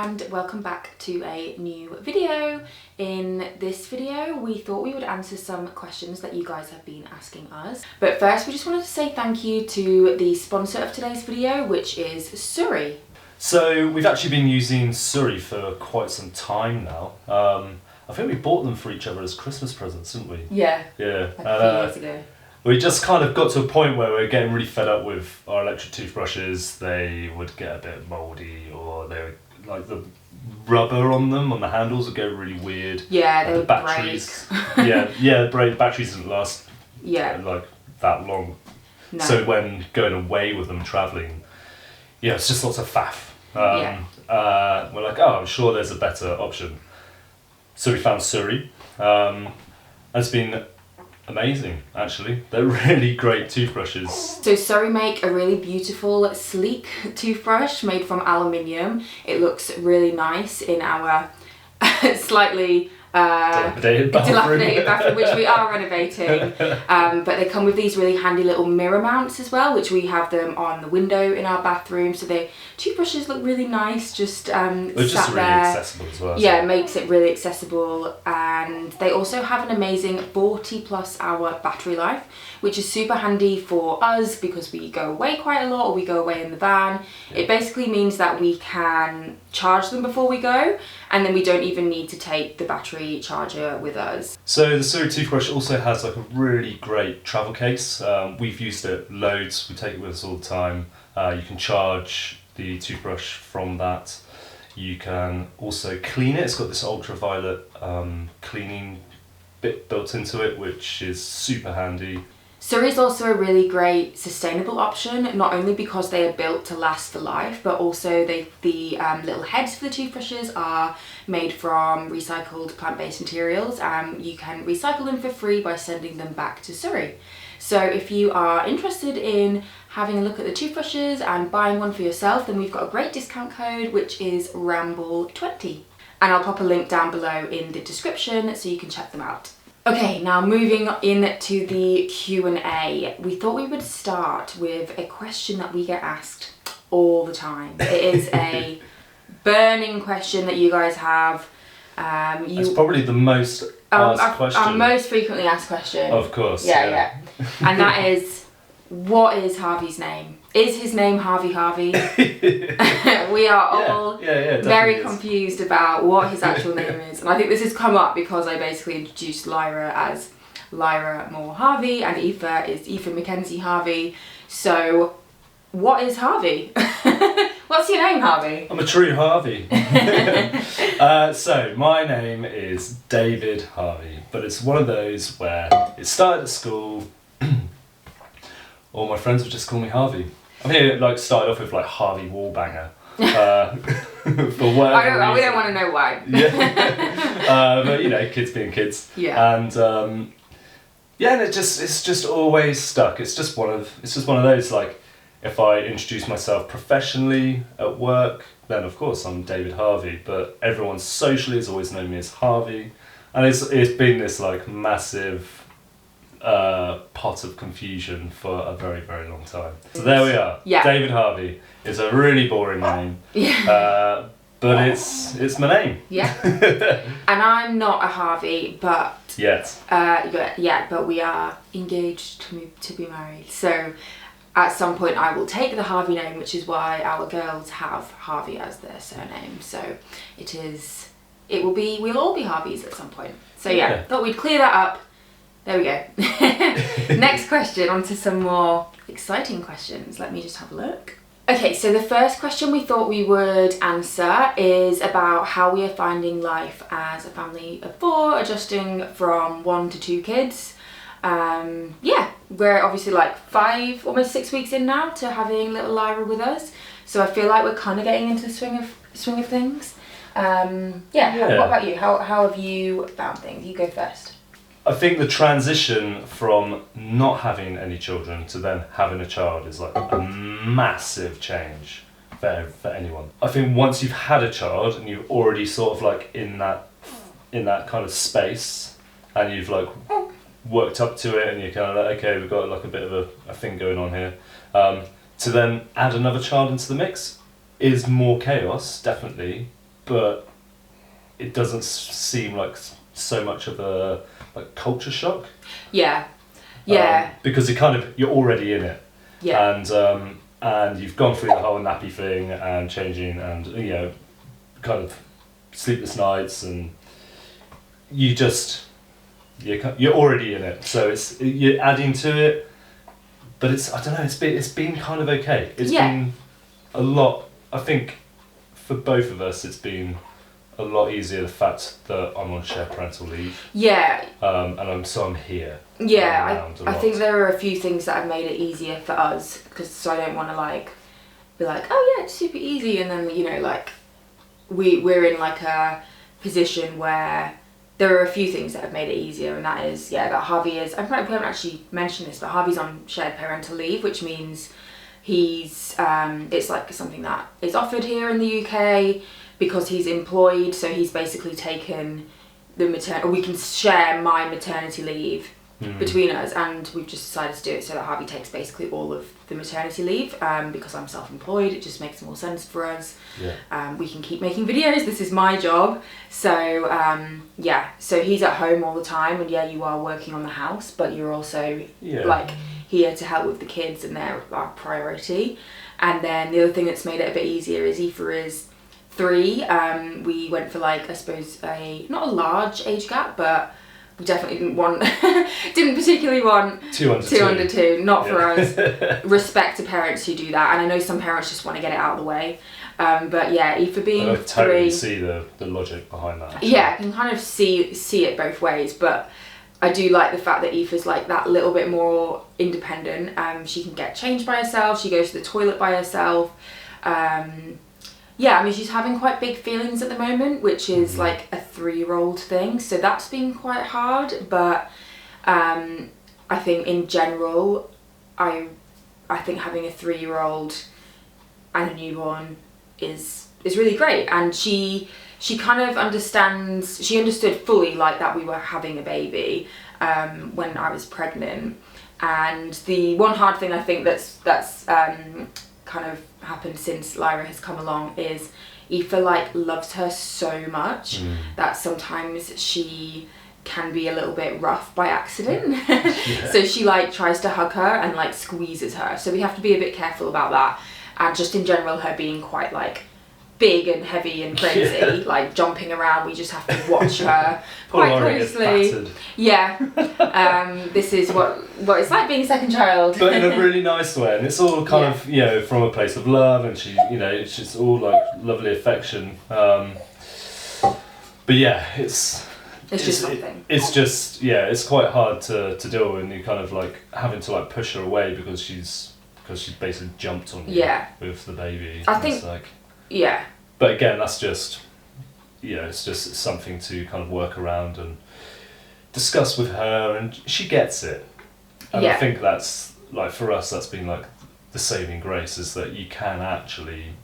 and welcome back to a new video. In this video we thought we would answer some questions that you guys have been asking us. But first we just wanted to say thank you to the sponsor of today's video, which is Suri. So we've actually been using Suri for quite some time now. I think we bought them for each other as Christmas presents, didn't we? Yeah. Yeah. Like a few years ago. We just kind of got to a point where we were getting really fed up with our electric toothbrushes. They would get a bit mouldy, or they would, like, the rubber on them, on the handles, would go really weird. Yeah, they the would batteries, break. batteries didn't last like that long. No. So when going away with them, travelling, it's just lots of faff. We're like, I'm sure there's a better option. So we found Suri. And it's been amazing, actually. They're really great toothbrushes. So Suri make a really beautiful, sleek toothbrush made from aluminium. It looks really nice in our slightly dilapidated bathroom, which we are renovating. But they come with these really handy little mirror mounts as well, which we have them on the window in our bathroom. So the toothbrushes look really nice, just they're just really accessible as well. Yeah, it makes it really accessible. And they also have an amazing 40+ hour battery life, which is super handy for us because we go away quite a lot, or we go away in the van. It basically means that we can charge them before we go, and then we don't even need to take the battery charger with us. So the Suri toothbrush also has like a really great travel case. We've used it loads, we take it with us all the time. You can charge the toothbrush from that. You can also clean it. It's got this ultraviolet cleaning bit built into it, which is super handy. Suri is also a really great sustainable option, not only because they are built to last for life, but also the little heads for the toothbrushes are made from recycled plant-based materials. You can recycle them for free by sending them back to Suri. So if you are interested in having a look at the toothbrushes and buying one for yourself, then we've got a great discount code, which is Ramble20. And I'll pop a link down below in the description so you can check them out. Okay, now moving into the Q&A, we thought we would start with a question that we get asked all the time. It is a burning question that you guys have. It's probably the most asked question. Our most frequently asked question. Of course. Yeah. And that is, what is Harvey's name? Is his name Harvey? We are all very confused about what his actual name is. And I think this has come up because I basically introduced Lyra as Lyra Moore Harvey, and Aífe is Aífe Mackenzie Harvey. So what is Harvey? What's your name, Harvey? I'm a true Harvey. So my name is David Harvey, but it's one of those where it started at school. All my friends would just call me Harvey. I mean, it started off with Harvey Wallbanger. For whatever we don't want to know why. But kids being kids. Yeah. And and it's just always stuck. It's just one of those, if I introduce myself professionally at work, then of course I'm David Harvey, but everyone socially has always known me as Harvey, and it's been this massive pot of confusion for a very, very long time. So there we are. Yeah. David Harvey is a really boring name. Yeah. But it's my name. Yeah. And I'm not a Harvey, but yet. But we are engaged to be married. So at some point I will take the Harvey name, which is why our girls have Harvey as their surname. So we'll all be Harveys at some point. So thought we'd clear that up. There we go. Next question, on to some more exciting questions. Let me just have a look. Okay, so the first question we thought we would answer is about how we are finding life as a family of 4, adjusting from 1 to 2 kids. We're obviously 5, almost 6 weeks in now to having little Lyra with us. So I feel like we're kind of getting into the swing of things. What about you? How have you found things? You go first. I think the transition from not having any children to then having a child is a massive change for anyone. I think once you've had a child and you're already sort of in that kind of space, and you've worked up to it, and you're kind of okay, we've got a bit of a thing going on here, to then add another child into the mix is more chaos, definitely, but it doesn't seem like so much of a like culture shock. Yeah. Because you're already in it. Yeah. And you've gone through the whole nappy thing and changing and kind of sleepless nights, and you're already in it. So you're adding to it, but I don't know. It's been kind of okay. It's been a lot. I think for both of us, it's been a lot easier the fact that I'm on shared parental leave. Yeah. And I'm here. Yeah, I think there are a few things that have made it easier for us, because I don't want to like be like, oh yeah, it's super easy, and then like we're in like a position where there are a few things that have made it easier, and that is that Harvey is. We haven't actually mentioned this, but Harvey's on shared parental leave, which means he's it's like something that is offered here in the UK because he's employed. So he's basically taken we can share my maternity leave between us, and we've just decided to do it so that Harvey takes basically all of the maternity leave, because I'm self-employed. It just makes more sense for us. We can keep making videos. This is my job. So so he's at home all the time, and you are working on the house, but you're also like here to help with the kids, and they're our priority. And then the other thing that's made it a bit easier is Aífe is 3. We went for like, I suppose, not a large age gap, but we definitely didn't particularly want 2 under 2. Not for us. Respect to parents who do that, and I know some parents just want to get it out of the way. But Aífe being 3, I totally see the logic behind that. Actually. Yeah, I can kind of see it both ways, but I do like the fact that Aífe's like that little bit more independent. She can get changed by herself. She goes to the toilet by herself. She's having quite big feelings at the moment, which is like a 3-year-old thing. So that's been quite hard. But I think in general, I think having a 3-year-old and a newborn is really great. And she kind of understands. She understood fully like that we were having a baby when I was pregnant. And the one hard thing I think that's kind of happened since Lyra has come along is Aífe like loves her so much that sometimes she can be a little bit rough by accident. So she like tries to hug her and like squeezes her, so we have to be a bit careful about that. And just in general, her being quite like big and heavy and crazy, like jumping around, we just have to watch her quite closely. This is what it's like being a second child, but in a really nice way, and it's all kind of from a place of love, and she it's just all like lovely affection. But it's just something. It's just it's quite hard to deal with, and you kind of like having to like push her away because she's basically jumped on you with the baby. I think it's like but again, that's just it's just something to kind of work around and discuss with her, and she gets it. And I think that's like, for us, that's been like the saving grace, is that you can actually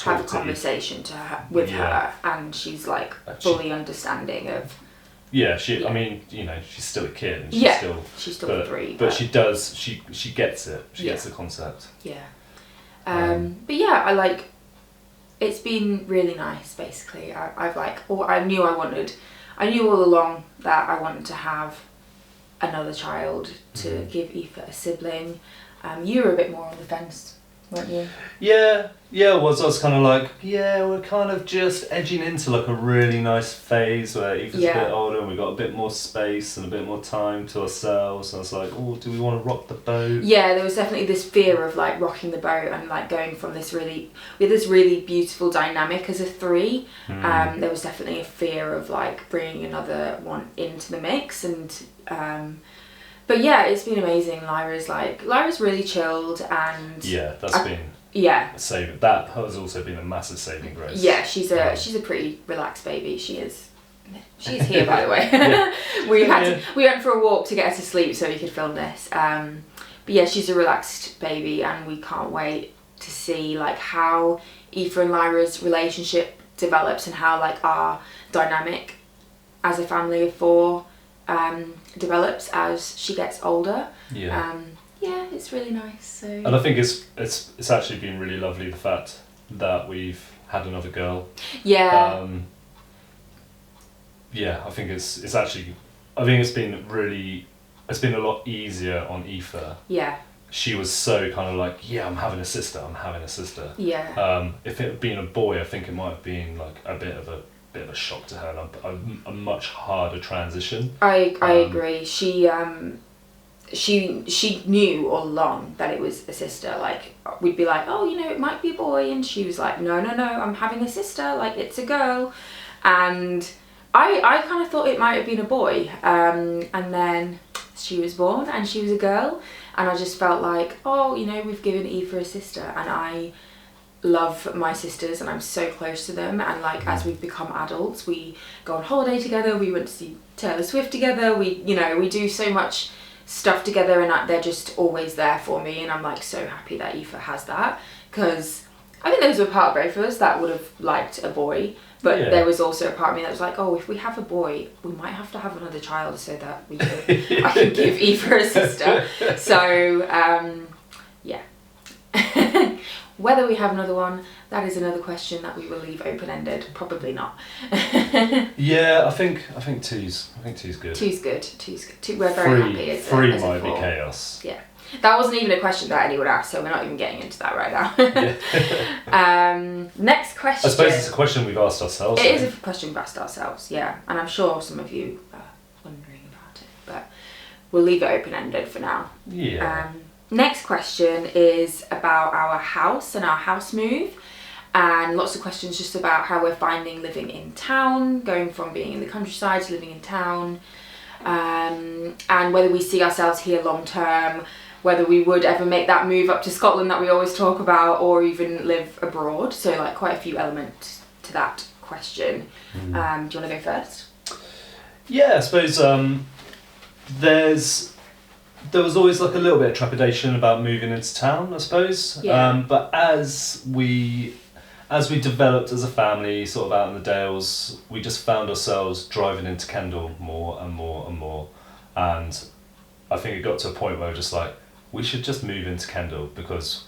have a conversation with her, and she's like fully understanding of. I mean, she's still a kid, and she's still 3. But she does. She gets it. She gets the concept. But I like. It's been really nice. Basically, I knew all along that I wanted to have another child, to give Aífe a sibling. You were a bit more on the fence, weren't you? I was kind of like, we're kind of just edging into like a really nice phase where Aífe's a bit older and we've got a bit more space and a bit more time to ourselves. I was like, do we want to rock the boat? There was definitely this fear of like rocking the boat and like going from this really beautiful dynamic as a 3. There was definitely a fear of like bringing another one into the mix, and but it's been amazing. Lyra's really chilled, and that's been that has also been a massive saving grace. She's a pretty relaxed baby. She's here, by the way. We went for a walk to get her to sleep so we could film this. But she's a relaxed baby, and we can't wait to see like how Aífe and Lyra's relationship develops, and how like our dynamic as a family of 4 develops as she gets older. It's really nice. So. And I think it's actually been really lovely, the fact that we've had another girl. Yeah. Yeah, I think it's been a lot easier on Aífe. Yeah. She was so kind of like, yeah, I'm having a sister. Yeah. If it had been a boy, I think it might have been like a bit of a shock to her, and a much harder transition. I agree. She knew all along that it was a sister. Like, we'd be like, oh, it might be a boy, and she was like, no, I'm having a sister. Like, it's a girl, and I kind of thought it might have been a boy, and then she was born and she was a girl, and I just felt like, oh, we've given Aífe a sister, and I love my sisters and I'm so close to them, and like as we've become adults, we go on holiday together, we went to see Taylor Swift together, we do so much stuff together, and they're just always there for me, and I'm like so happy that Aífe has that, because I think there was a part of both of us that would have liked a boy, but there was also a part of me that was like, oh, if we have a boy, we might have to have another child so that I can give Aífe a sister. So, yeah. Whether we have another one, that is another question that we will leave open-ended. Probably not. Yeah, I think two's good. Two's good. Two, we're very happy. Three might be chaos. Yeah. That wasn't even a question that anyone asked, so we're not even getting into that right now. Next question. I suppose it's a question we've asked ourselves. It is a question we've asked ourselves, yeah. And I'm sure some of you are wondering about it, but we'll leave it open-ended for now. Yeah. Next question is about our house and our house move, and lots of questions just about how we're finding living in town, going from being in the countryside to living in town, and whether we see ourselves here long term, whether we would ever make that move up to Scotland that we always talk about, or even live abroad. So like quite a few elements to that question. Do you want to go first? Yeah, I suppose there was always like a little bit of trepidation about moving into town, I suppose. Yeah. But as we developed as a family, sort of out in the Dales, we just found ourselves driving into Kendal more and more and more. And I think it got to a point where we're just like, we should just move into Kendal because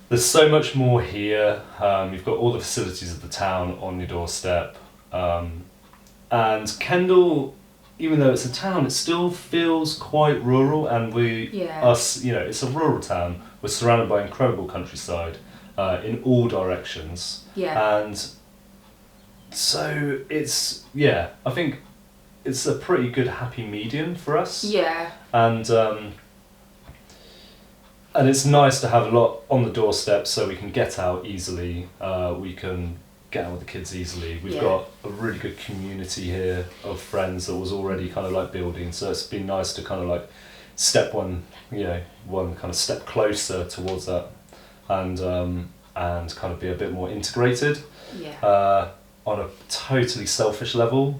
there's so much more here. You've got all the facilities of the town on your doorstep. And Kendal, even though it's a town, it still feels quite rural, and it's a rural town. We're surrounded by incredible countryside in all directions. Yeah. And so I think it's a pretty good happy medium for us. Yeah. And it's nice to have a lot on the doorstep so we can get out easily. We can get out with the kids easily. We've got a really good community here of friends that was already kind of like building, so it's been nice to kind of like one kind of step closer towards that, and kind of be a bit more integrated. Yeah. On a totally selfish level,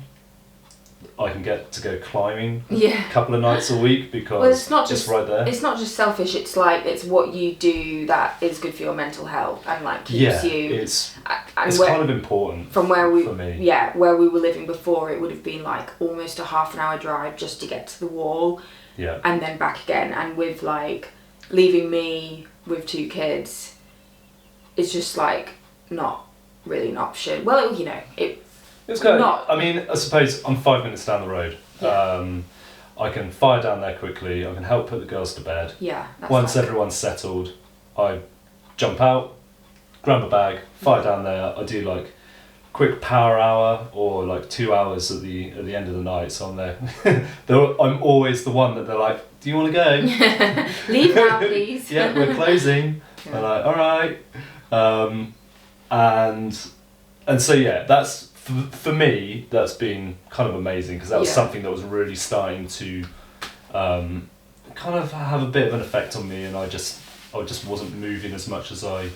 I can get to go climbing a couple of nights a week because it's not just right there. It's not just selfish, it's like it's what you do that is good for your mental health and like keeps you. It's kind of important for me. Yeah, where we were living before, it would have been like almost a half an hour drive just to get to the wall. Yeah. And then back again, and with like leaving me with 2 kids, it's just like not really an option. Well, It's good. I mean, I suppose I'm 5 minutes down the road. Yeah. I can fire down there quickly. I can help put the girls to bed. Yeah. Once everyone's settled, I jump out, grab a bag, fire down there. I do like quick power hour or like 2 hours at the end of the night. So I'm there. I'm always the one that they're like, "Do you want to go? Leave now, please." Yeah, we're closing. Yeah. I'm like, all right. And so that's. For me, that's been kind of amazing because that was something that was really starting to kind of have a bit of an effect on me, and I just wasn't moving as much as I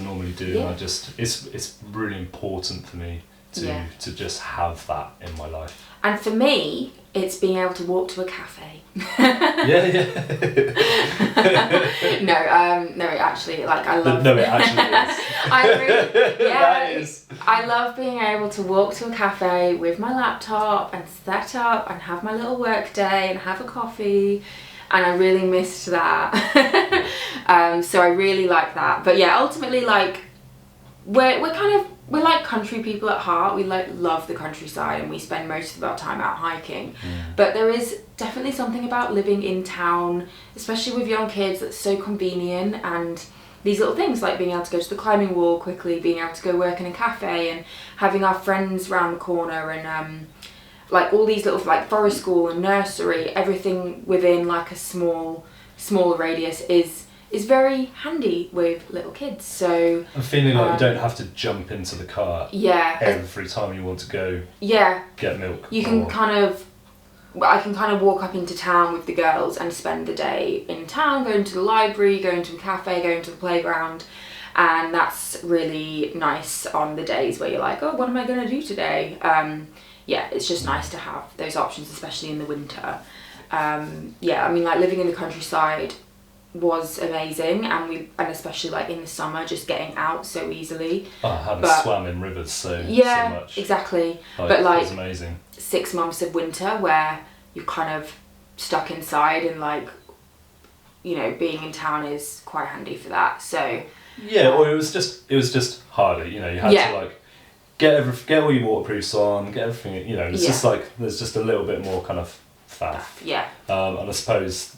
normally do, Yeah. and it's really important for me to just have that in my life. And for me, it's being able to walk to a cafe. Yeah. No, actually, like I love. No, it actually is. That is. I love being able to walk to a cafe with my laptop and set up and have my little work day and have a coffee, and I really missed that. So I really like that. But yeah, ultimately, like we're like country people at heart. We love the countryside and we spend most of our time out hiking. But there is definitely something about living in town, especially with young kids, that's so convenient, and these little things like being able to go to the climbing wall quickly, being able to go work in a cafe, and having our friends round the corner, and like all these little like forest school and nursery, everything within like a small radius is very handy with little kids. So I'm feeling like you don't have to jump into the car every time you want to go get milk. You can I can kind of walk up into town with the girls and spend the day in town, going to the library, going to a cafe, going to the playground, and that's really nice on the days where you're like, oh, what am I going to do today? It's just nice to have those options, especially in the winter. I mean, like living in the countryside was amazing, and especially like in the summer, just getting out so easily. I haven't swam in rivers so much. Exactly. But it was amazing. 6 months of winter where you're kind of stuck inside, and like, you know, being in town is quite handy for that. So or it was just harder. You know, you had to like get all your waterproofs on, get everything. You know, it's just like there's just a little bit more kind of faff. And I suppose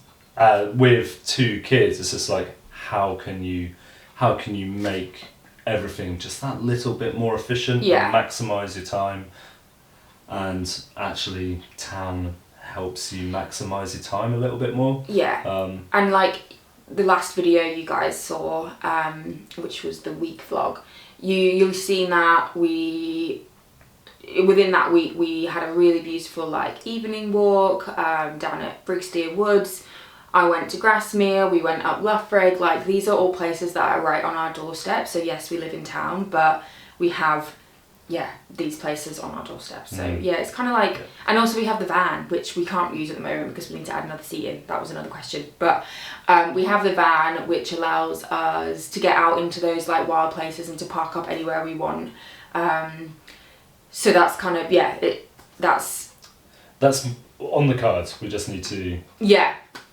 with 2 kids, it's just like how can you make everything just that little bit more efficient and maximise your time, and actually town helps you maximise your time a little bit more. And like the last video you guys saw, which was the week vlog, you'll seen that within that week we had a really beautiful like evening walk down at Brigsteer Woods. I went to Grasmere, we went up Loughrig. Like these are all places that are right on our doorstep. So yes, we live in town, but we have these places on our doorstep. So it's kind of like, and also we have the van, which we can't use at the moment because we need to add another seat in. That was another question. But we have the van, which allows us to get out into those like wild places and to park up anywhere we want. So that's kind of that's on the cards. We just need to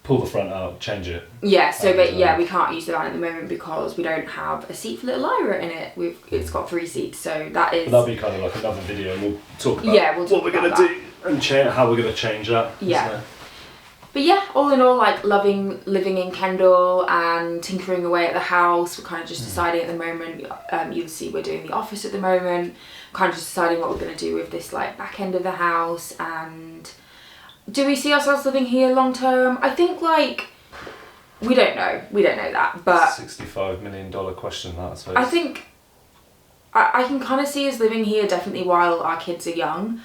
pull the front out, change it. We can't use the van at the moment because we don't have a seat for little Lyra in it. It's got 3 seats, so that is. But that'll be kind of like another video, and we'll talk about what we're gonna do and how we're gonna change that. But all in all, like loving living in Kendal and tinkering away at the house. We're kind of just deciding at the moment. You'll see we're doing the office at the moment. Kind of just deciding what we're gonna do with this like back end of the house. And do we see ourselves living here long term? I think like we don't know that, but $65 million question, that I suppose. I think I can kind of see us living here definitely while our kids are young,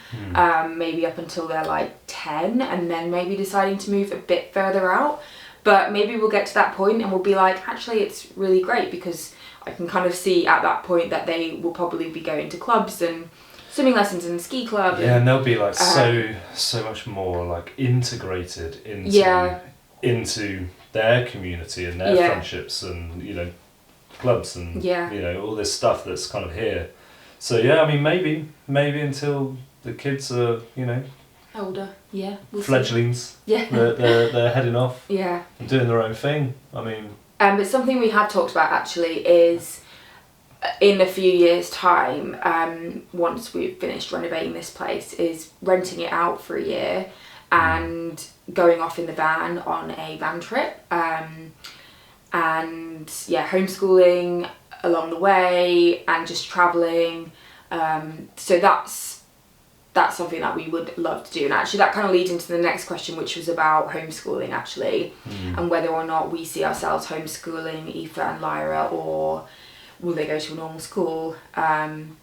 maybe up until they're like 10, and then maybe deciding to move a bit further out. But maybe we'll get to that point and we'll be like, actually it's really great, because I can kind of see at that point that they will probably be going to clubs and swimming lessons and ski club. And they'll be like so much more like integrated into their community and their friendships and, you know, clubs and you know, all this stuff that's kind of here. So I mean maybe until the kids are, you know, older, we'll fledglings. See. They're heading off. And doing their own thing. I mean, but something we have talked about actually is in a few years' time, once we've finished renovating this place, is renting it out for a year and going off in the van on a van trip. And homeschooling along the way and just travelling. So that's something that we would love to do. And actually that kind of leads into the next question, which was about homeschooling actually, and whether or not we see ourselves homeschooling Aífe and Lyra, or will they go to a normal school. And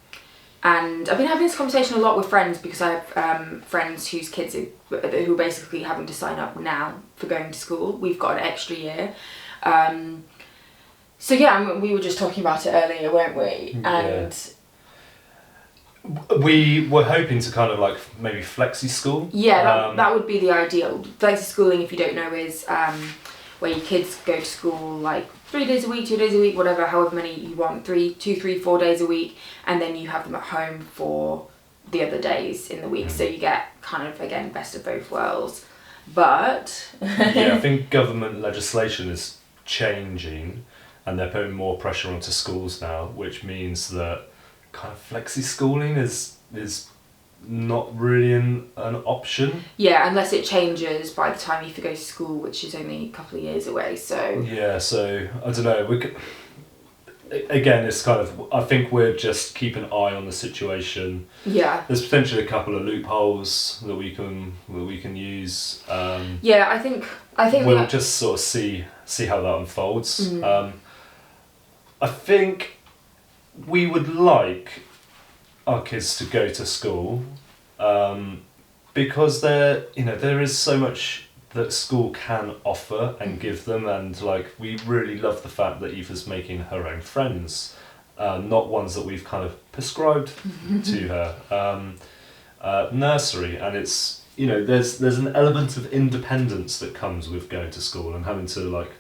I've been having this conversation a lot with friends, because I have friends whose kids who are basically having to sign up now for going to school. We've got an extra year. We were just talking about it earlier, weren't we? And we were hoping to kind of like maybe flexi school. That would be the ideal. Flexi schooling, if you don't know, is where your kids go to school like 3 days a week, 2 days a week, whatever, however many you want, 2, 3, 4 days a week, and then you have them at home for the other days in the week. So you get kind of, again, best of both worlds. But I think government legislation is changing, and they're putting more pressure onto schools now, which means that kind of flexi schooling is not really an option. Yeah, unless it changes by the time Aífe goes to school, which is only a couple of years away. So yeah, so I don't know. Again, it's kind of, I think we're just keep an eye on the situation. Yeah. There's potentially a couple of loopholes that we can use. Yeah, I think we'll just sort of see how that unfolds. I think we would like our kids to go to school, because there is so much that school can offer and give them, and like we really love the fact that Aífe's making her own friends, not ones that we've kind of prescribed to her. Nursery, and it's, there's an element of independence that comes with going to school and having to like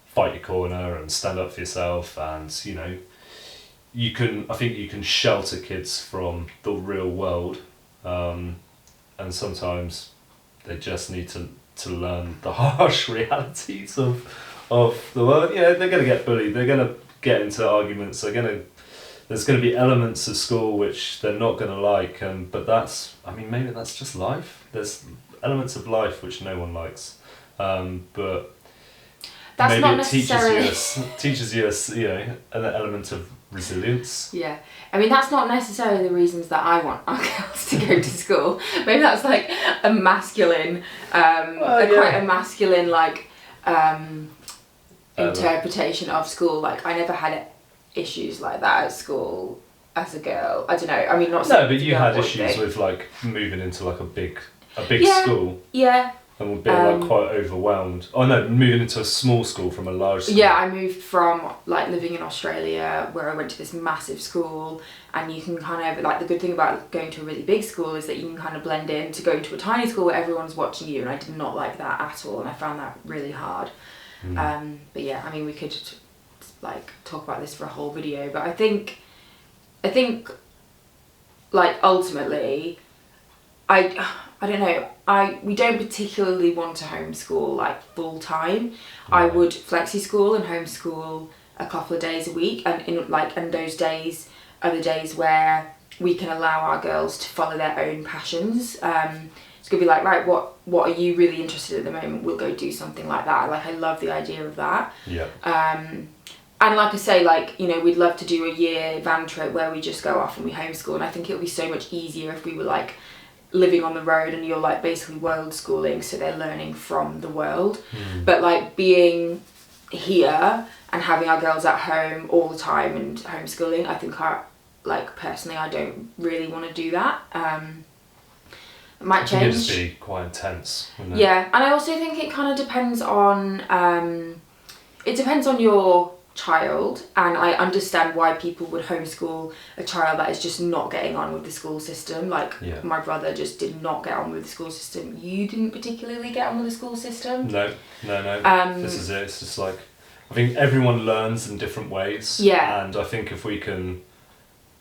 fight your corner and stand up for yourself, and I think you can shelter kids from the real world, and sometimes they just need to learn the harsh realities of the world. They're going to get bullied, they're going to get into arguments, there's going to be elements of school which they're not going to like, but maybe that's just life. There's elements of life which no one likes, but that's maybe not it necessarily teaches you an element of resilience. Yeah, I mean that's not necessarily the reasons that I want our girls to go to school. Maybe that's like a masculine, quite a masculine interpretation of school. Like I never had issues like that at school as a girl. I don't know. I mean, not. No, but you had issues with like moving into like a big school. Yeah. And being quite overwhelmed. Oh no, moving into a small school from a large school. Yeah, I moved from like living in Australia, where I went to this massive school, and you can kind of like, the good thing about going to a really big school is that you can kind of blend in to going to a tiny school where everyone's watching you, and I did not like that at all, and I found that really hard. But yeah, I mean we could like talk about this for a whole video, but I think like ultimately I don't know, we don't particularly want to homeschool like full time. I would flexi school and homeschool a couple of days a week, and those days are the days where we can allow our girls to follow their own passions. It's gonna be like, right, what are you really interested in at the moment? We'll go do something like that. Like I love the idea of that. Yeah. And like I say, like, we'd love to do a year van trip where we just go off and we homeschool, and I think it would be so much easier if we were like living on the road and you're like basically world schooling, so they're learning from the world. But like being here and having our girls at home all the time and homeschooling, I think personally I don't really want to do that. It might change. It'd just be quite intense, wouldn't it? Yeah, and I also think it kind of depends on your child, and I understand why people would homeschool a child that is just not getting on with the school system. Like my brother just did not get on with the school system. You didn't particularly get on with the school system. No. This is it. It's just like, I think everyone learns in different ways. Yeah. And I think if we can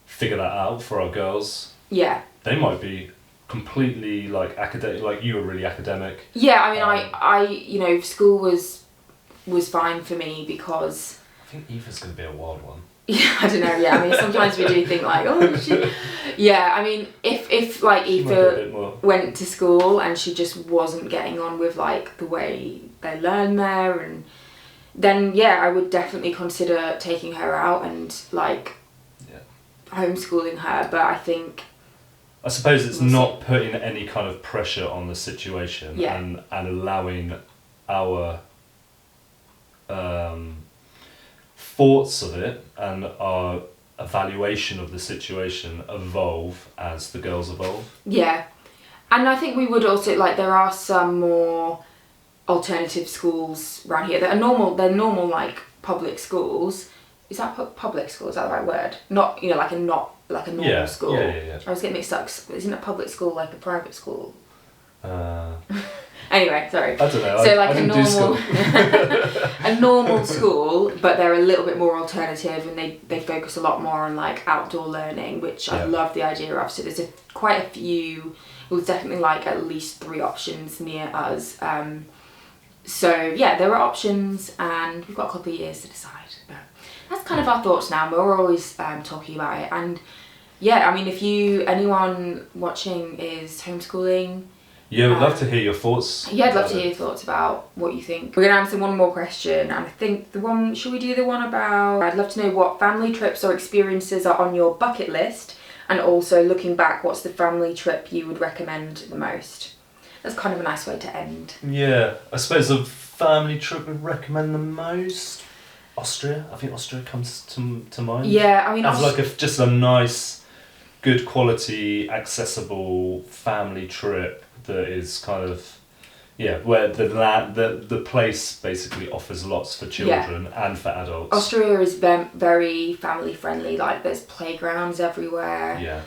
figure that out for our girls, they might be completely like academic. Like you were really academic. Yeah, I mean, school was fine for me because I think Aífe's going to be a wild one. Yeah, I don't know. Yeah, I mean, sometimes we do think like, oh shit. Yeah, I mean, if like Aífe went to school and she just wasn't getting on with like the way they learn there, and then I would definitely consider taking her out and like homeschooling her. But I suppose it's not putting any kind of pressure on the situation, and allowing our thoughts of it and our evaluation of the situation evolve as the girls evolve. Yeah, and I think we would also like, there are some more alternative schools around here that are normal. They're normal like public schools. Is that public school? Is that the right word? Not like a normal school. Yeah. I was getting mixed up. Isn't a public school like a private school? Anyway, sorry. I don't know. So like a normal school, but they're a little bit more alternative, and they focus a lot more on like outdoor learning, which I love the idea of. So there's quite a few. Well, definitely like at least 3 options near us. So yeah, there are options, and we've got a couple of years to decide. But that's kind of our thoughts now. We're always talking about it, and yeah, I mean, if anyone watching is homeschooling. Yeah, we'd love to hear your thoughts. Yeah, I'd love to hear your thoughts about what you think. We're going to answer one more question, and I think should we do the one about, I'd love to know what family trips or experiences are on your bucket list, and also looking back, what's the family trip you would recommend the most? That's kind of a nice way to end. Yeah, I suppose a family trip would recommend the most. Austria, I think Austria comes to mind. Yeah, I mean, as like just a nice, good quality, accessible family trip that is kind of, where the place basically offers lots for children and for adults. Austria is very family friendly. Like there's playgrounds everywhere. Yeah.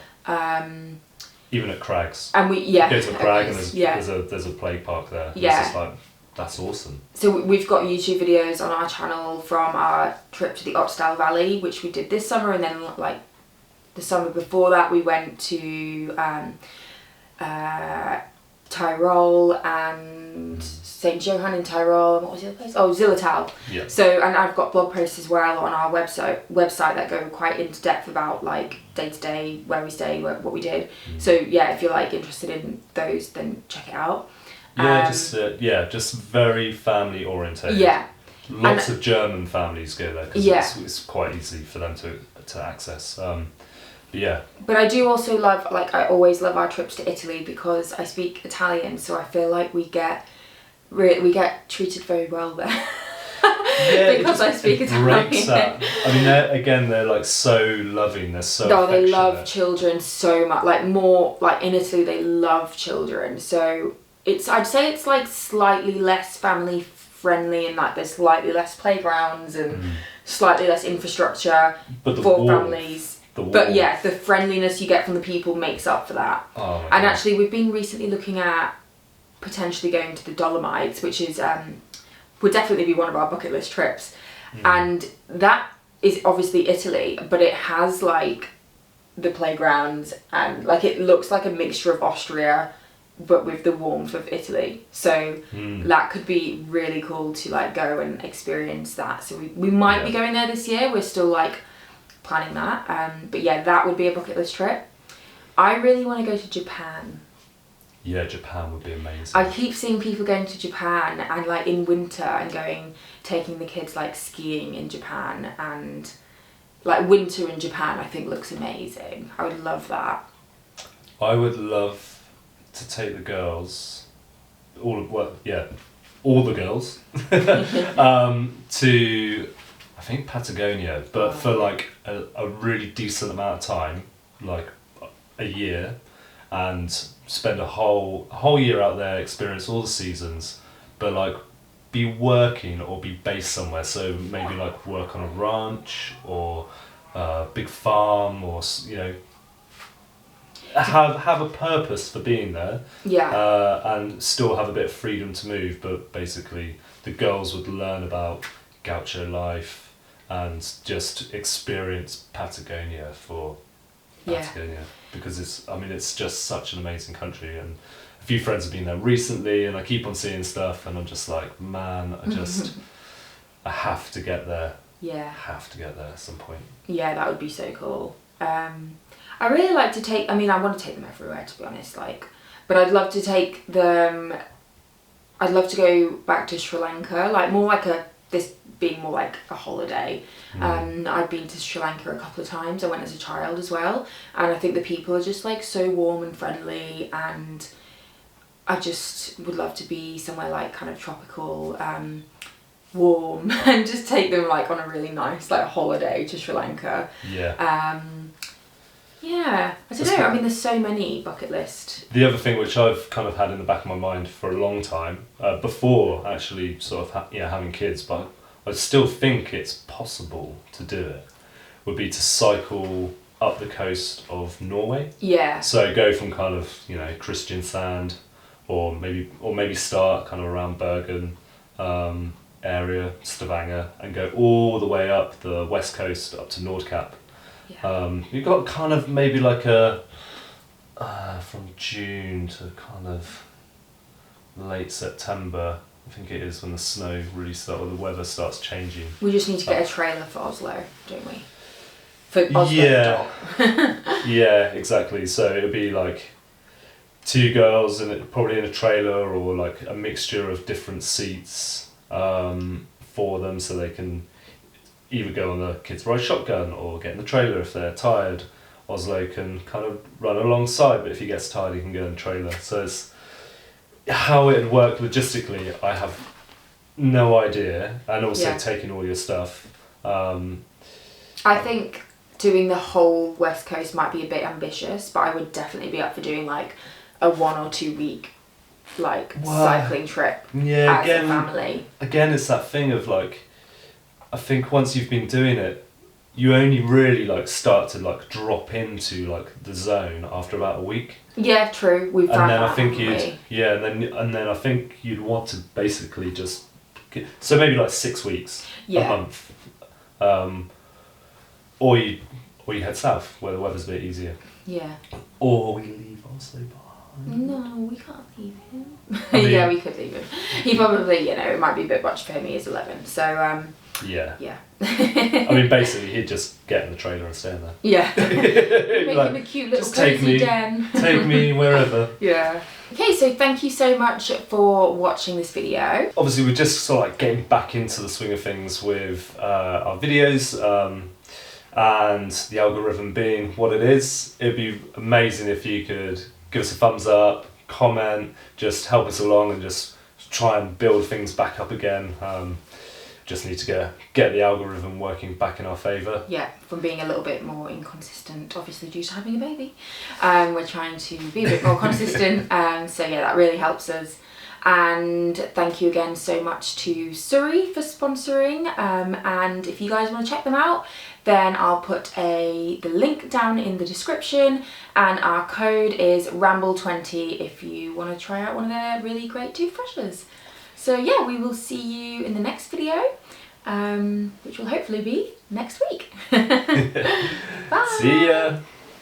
Even at Crags. And we go to a crag and there's a play park there. Yeah. It's just like, that's awesome. So we've got YouTube videos on our channel from our trip to the Otstal Valley, which we did this summer, and then like the summer before that we went to Tyrol and St. Johann in Tyrol, and what was the other place? Oh, Zillertal. Yeah. So, and I've got blog posts as well on our website that go quite into depth about like day to day, where we stay, what we did. So yeah, if you're like interested in those, then check it out. Yeah, just very family orientated. Yeah. Lots of German families go there because it's quite easy for them to access. But I do also love, like, I always love our trips to Italy because I speak Italian, so I feel like we get treated very well there. Yeah, because I speak Italian. I mean, they're like so loving. They're so affectionate. They love children so much. Like more, like in Italy, they love children. So I'd say it's like slightly less family friendly, and like there's slightly less playgrounds and slightly less infrastructure for families. But yeah, the friendliness you get from the people makes up for that. Oh, and actually, we've been recently looking at potentially going to the Dolomites, which is would definitely be one of our bucket list trips. And that is obviously Italy, but it has like the playgrounds, and like it looks like a mixture of Austria but with the warmth of Italy. So that could be really cool to like go and experience that. So we might be going there this year. We're still like planning that. But yeah, that would be a bucket list trip. I really want to go to Japan. Yeah, Japan would be amazing. I keep seeing people going to Japan and like in winter and taking the kids like skiing in Japan, and like winter in Japan I think looks amazing. I would love that. I would love to take the girls, all the girls, to I think Patagonia, but for like a really decent amount of time, like a year, and spend a whole year out there, experience all the seasons, but like be working or be based somewhere. So maybe like work on a ranch or a big farm, or have a purpose for being there. And still have a bit of freedom to move, but basically the girls would learn about gaucho life and just experience Patagonia because it's just such an amazing country, and a few friends have been there recently and I keep on seeing stuff and I'm just like, man, I have to get there. Have to get there at some point. Yeah, that would be so cool. I really like to take, I want to take them everywhere, to be honest, but I'd love to take them, I'd love to go back to Sri Lanka, like more like this being more like a holiday. I've been to Sri Lanka a couple of times. I went as a child as well, and I think the people are just like so warm and friendly, and I just would love to be somewhere like kind of tropical, warm, and just take them like on a really nice like holiday to Sri Lanka. I don't know. There's so many bucket list. The other thing which I've kind of had in the back of my mind for a long time, before actually sort of having kids, but I still think it's possible to do it, would be to cycle up the coast of Norway. So go from kind of Kristiansand, or maybe start kind of around Bergen area, Stavanger, and go all the way up the west coast up to Nordkapp. You've got kind of maybe like from June to kind of late September, I think it is when the snow really starts, or the weather starts changing. We just need to get a trailer for Oslo, don't we? For Oslo Yeah. the dog. Yeah, exactly. So it'll be like 2 girls and probably in a trailer, or like a mixture of different seats for them, so they can either go on the kids ride shotgun or get in the trailer if they're tired. Oslo can kind of run alongside, but if he gets tired, he can go in the trailer. So it's how it would work logistically, I have no idea. And also taking all your stuff. I think doing the whole West Coast might be a bit ambitious, but I would definitely be up for doing like a 1 or 2 week cycling trip as a family. Again, it's that thing of like, I think once you've been doing it, you only really like start to like drop into like the zone after about a week. Yeah, true. We've done that. And then I think and then I think you'd want to basically just so maybe like 6 weeks, a month, or you head south where the weather's a bit easier. Yeah. Or we leave Oslo behind. No, we can't leave him. Yeah, we could leave him. He probably, it might be a bit much for him. He is 11, so yeah. Yeah. I mean, basically, he'd just get in the trailer and stay in there. Yeah. Make him a cute little cozy den. Take me wherever. Yeah. Okay, so thank you so much for watching this video. Obviously, we're just sort of like getting back into the swing of things with our videos, and the algorithm being what it is. It'd be amazing if you could give us a thumbs up, comment, just help us along and just try and build things back up again. Just need to get the algorithm working back in our favour. Yeah, from being a little bit more inconsistent, obviously due to having a baby. We're trying to be a bit more consistent, so yeah, that really helps us. And thank you again so much to Suri for sponsoring, and if you guys want to check them out, then I'll put the link down in the description, and our code is Ramble20 if you want to try out one of their really great toothbrushes. So yeah, we will see you in the next video, which will hopefully be next week. Bye! See ya!